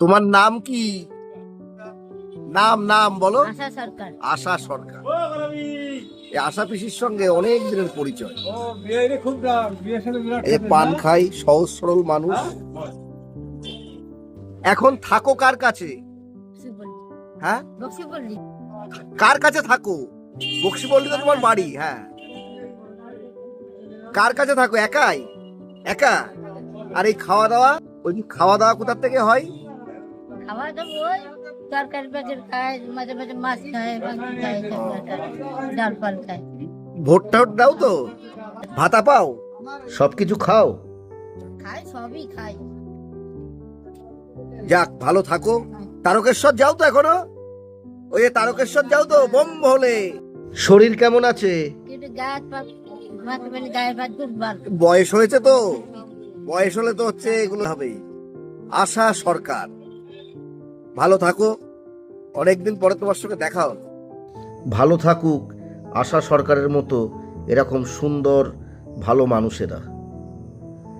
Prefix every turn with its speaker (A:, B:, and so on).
A: তোমার নাম কি? নাম নাম বলো।
B: আশা সরকার।
A: আশা সরকার। এই আশা পিসির সঙ্গে অনেক দিনের পরিচয়। এই পান খাই, সহজ সরল মানুষ। এখন থাকো কার কাছে? হ্যাঁ,
B: বক্সিপল্লী।
A: কার কাছে থাকো? বক্সিপল্লী তো তোমার বাড়ি। হ্যাঁ, কার কাছে থাকো? একাই? একা? আর এই খাওয়া দাওয়া, ওই খাওয়া দাওয়া কোথার থেকে হয়?
B: খাওয়া দাওয়া ওই তরকারি পেঁচের খায়, মাঝে মাঝে মাছ খায়, মাংস খায়, ডাল ফাল খায়।
A: ভোট টোট দাও তো? ভাতা পাও? সবকিছু খাও?
B: খায়, সবই খায়।
A: যাক, ভালো থাকো। তারকেশ্বর যাও তো এখনো? ওই যে তারকেশ্বর যাও তো বোম হলে? শরীর কেমন আছে?
B: কিন্তু গাছ পাত মাঝে মাঝে গায়ে ভাত দুর্বল।
A: বয়স হয়েছে তো, বয়স হলে তো হচ্ছে এগুলো হবে। আশা সরকার, ভালো থাকো। অনেকদিন পরে তোমার সঙ্গে দেখা হলো। ভালো থাকুক আশা সরকারের মতো এরকম সুন্দর ভালো মানুষেরা।